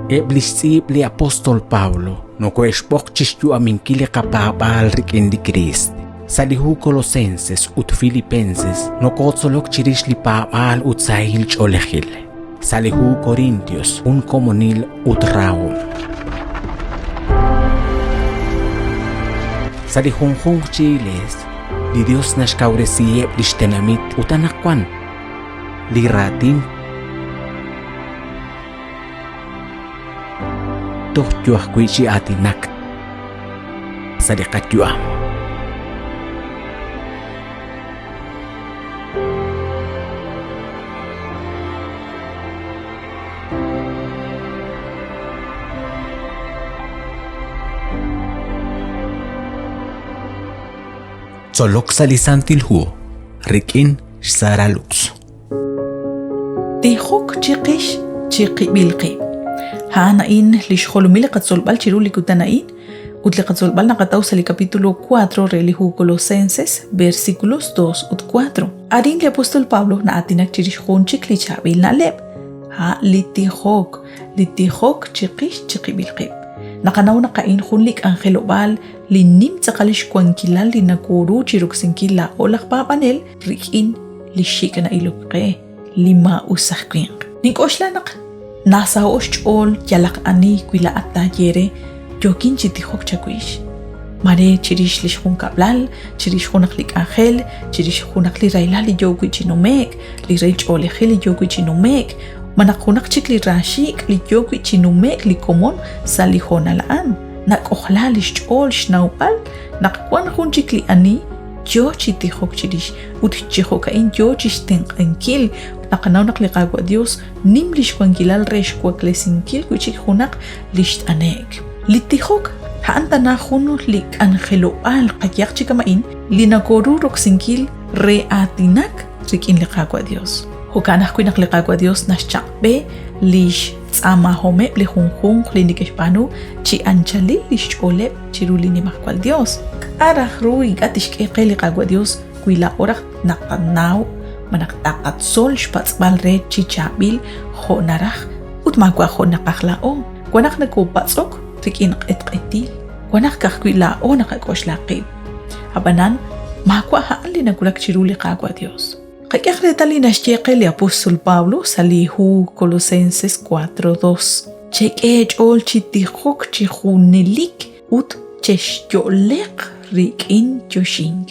Eblisib li apostol Pablo, no coexpochis yu aminkile kapabal rikin di Christ. Salihu Colosenses ut Filipenses no kotzolok chirish li pabal ut sahil cholehil. Salihu Corintios un comunil ut raum. Salihunjung chiles, li Dios nashkauresiye lishtenamit utanakwan. Li ratin tohjuah kuichi atinak. Sadikatyuam. Solok salisantil huo, rikin saralux. Tihok chiqish chiqi bilqi. Haanain lishholumile katsolbal chiruli kutanain. Utle katsolbal nakatausa li capítulo 4 relihu Colosenses versículos 2 ut 4. Arin le apostol Pablo na atinak chirishun chikli chabil na leb. Ha litihok chiqish chiqi bilqi. Nakanaw na kain hunlik ang helobal linim sa kalishkwan kilal li nakuru chiruksin kila o lakpapanel rikin lishika na ilukre lima usahkwing. Ningkoshla nak nasa hoshol yalak ani kwila at tajere jokin chitihok chakwish. Mare chirish lishkun kablal, chirish hunaklik angel, chirish hunakli railali jogwi chinomek, li reich olehili jogwi chinomek, Manakunak chikli rashik li jogwi chinumek li komon sa lihona laan. Nakohla li shol shnaupal, nakwan hun chikli ani, jo chitihok chirish, ut chihokain jo chisten ankil, nakanaw naklikagwa Dios, nim lishkwangilal reshkwak lesinkil kuchik hunak lisht anek. Litihok, haanta na huno lik angeloal kayak chikamain, linagorurok sinkil re atinak rikin likagwa Dios. Hukanah kuy naklikagwa Dios na syakbe lish tsama home lihunghung linikeshpanu chi anchali lish olep chiruli ni makwal Dios. Arah ruig atishkeke likagwa Dios kuy la orak nakanaw manaktakat sol shpatsbal re chi chabil ho narah ut magwa ho nakaklao. Kwanak nagkupatsok rikin etil. Kwanak kakkuy lao nakakoshlaqib. Habanan magwa haan linagulak chiruli kagwa Dios. Kaya kretali na siyeke li apostol Pablo sa lihu Colosenses 4:2. Chek ol chitihok chihunelik ut cheshyolek rikin joshing.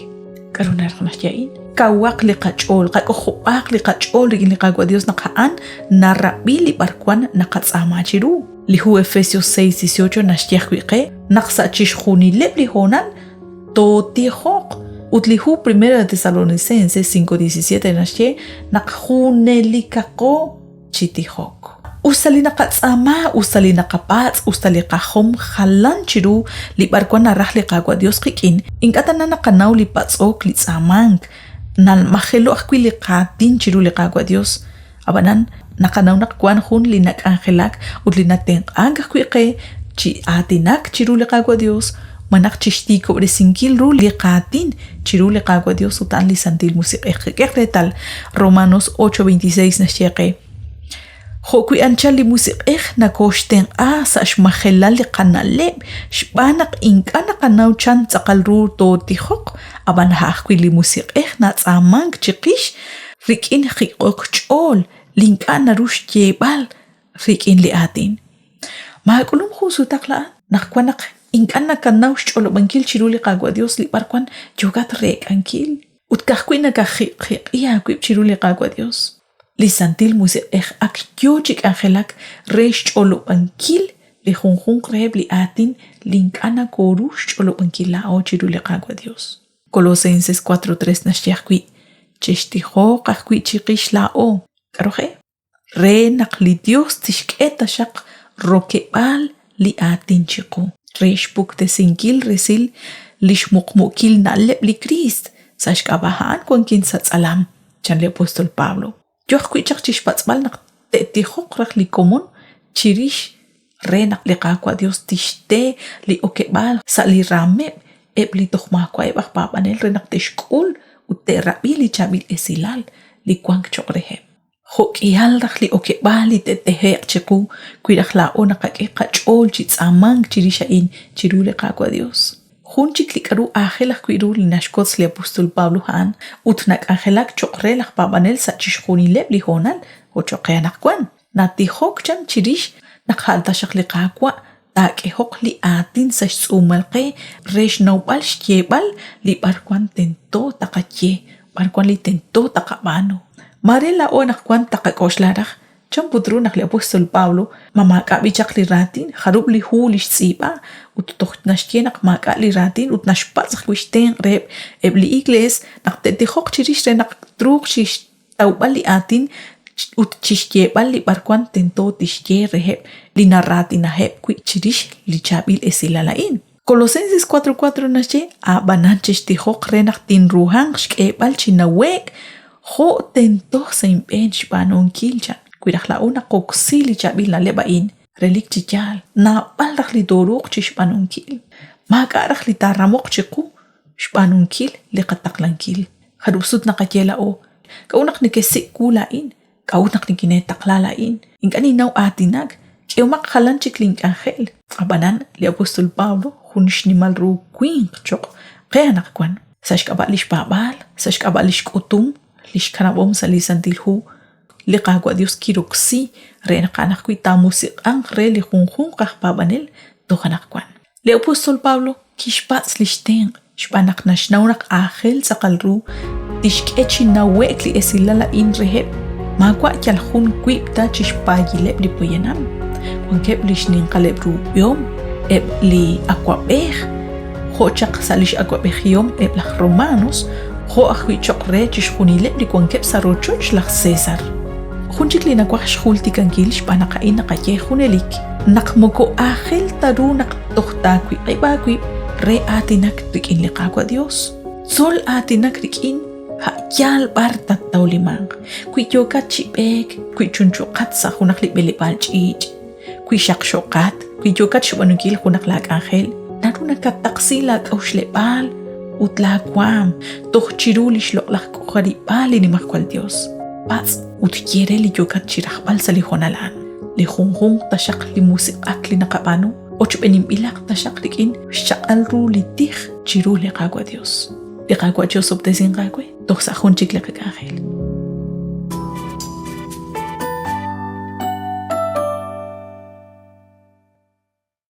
Karunar na siyain. Kawak li kachol, kakohopak li kachol rikin li kagwa Dios nakaan narabi li barkwan nakatsama chiru. Lihu Efesios 6:18 na siyeke naksa chishunilep li honan totihok. Utlihu 1 Tesalonicenses 5:17 na siya nakhunelikako chitihok. Usali nakatsama, usali nakapats, usali kahom halan chiru libarkwan narah likagwa Dios kikin. Ingkatan na nakanaw lipatsok litsamang nal mahelo akwi likatin chiru likagwa Dios. Abanan nakanaw nakwan hun linak angelak ut linateng agakwi chi atinak chiru likagwa Dios. Manak chistiko resingkil ru liqatin chiru liqagwa Dios utan li santil musik ekretal Romanos 8:26 na sieke. Hokui anchal li musik na koshten sa shmahela li kanaleb shbanak inkana kanaw chan tsakal ru totihok aban haakwi li musik na tsamang chikish rikin hikok chol linkana rush jebal rikin li atin. Mahakulum husutaklaan nakwanak Inkan na kanaw sholo bangkil chiruli kagwa Dios li barkwan jogat rek ankil. Ut kahkwi na kahik iya kwip chiruli kagwa Dios. Li santil muse akyochik angelak resh cholo bangkil li hunghung reb li atin linkana korush cholo bangkil lao chiruli kagwa Dios. Colosenses 4:3 na shiyakwi. Cheshtiho kahkwi chikish lao. Karoje? Re nakli Dios tishketa shak rokebal li atin chiku. Reshbuk te sinkil resil lishmukmukil nalep li Christ sa shkabahaan kung kinsat alam chan li apostol Pablo. Joch kuichak chishpatsbal nak tetihok rak li komon chirish re nak li kakwa Dios tishte li okebal sa li ramep ep li tohmakwa ebak papanel re nak tishkul ute rabi li chabil esilal li kwang chokrehem. Hok iyalrak li oke bali te tehek chiku kuidak la ona kake kachol chits amang chirishain chirule kakwa Dios. Junchik likaru ajelak kuidu li nashkots li apostol Pablo han utnak ajelak chokrelak pabanel sa chishkuni leb li honal o chokyanak kwan. Nati hok chan chirish nakhalta shak li kakwa tak hok li atin sa sumalke resh naubal shkiebal li barkwan tento takatye barkwan li tento takabano. Marela o nakwan takakoslarach, champutru nakli apostol Pablo, mamakabichak li ratin, harub li hulish sipa, ututocht nashtienak maka li ratin, ut nashpatsak wishten rep, ebli igles, naktetihok chirish re naktruk shish taubal li atin, ut chishtjebal li barkwan tento tishye rehep, li narratin ahep kwi chirish li chabil esilalain. Colosenses 4:4 nashe, a bananchish tihok re naktin ruhang shkebal chinawek, ho tento sa impench panon kilchan. Kuidak la una koksili chabil na lebain. Relik chichal. Na balrak li doruk chish panon kil. Magarak li taramok chiku. Shpanon kil li kataklan kil. Harusut na katyela o. Kaunak ni kesik kulain. Kaunak ni kinetaklalain. Ingani naw atinag. Kaya makakalan chikling angel. Abanan li apostol Pablo. Hunish ni malru queen chok. Kaya nakakwan. Sash kabalish babal. Sash kabalish kutum. Lish kanabom sa lisan tilhu, liqagwa Dios kiruksi, re nakanakwi tamusik ang re li khung kahpabanil, do kanakwan. Le apostol Pablo, kishpats lishteng, shpanak na shnaunak ahel sa kalru, tishkechi na wek li esilala in rehep, magwa kyal hun kwipta chishpagilep li puyanam, kwankep lishning kalebru yom, eb li akwabeh, hochak sa lish akwabeh yom, eb lak Romanos, ho akwi chokre chishkunilep li kwankep sa rochoch lak Cesar. Junchik li nakwax hulti kankilish pa nakain nakatye hunelik. Nakmoko ahel taru naktohtakwi ay bagwi re atinak rikin li kakwa Dios. Sol atinak rikin hakyal bartat taulimang. Kwi yokat chipek, kwi chunchukat sa hunak li belipal chich. Kwi shakshokat, kwi yokat shubanukil hunak lag ahel. Naru nakataksilag au shlepal. Utlakwam, toch chirulish loklak kukaripali ni makwal Dios. Pats, utkiere li yokat chirahbal sa lihonalan. Li hunghung tasyak li musik akli nakapano, o chupenim ilak tasyak likin, syakal ru li tih chiruli kagwa Dios. Li kagwa Dios obtesin kagwe, toch sa hunchik lakagahel.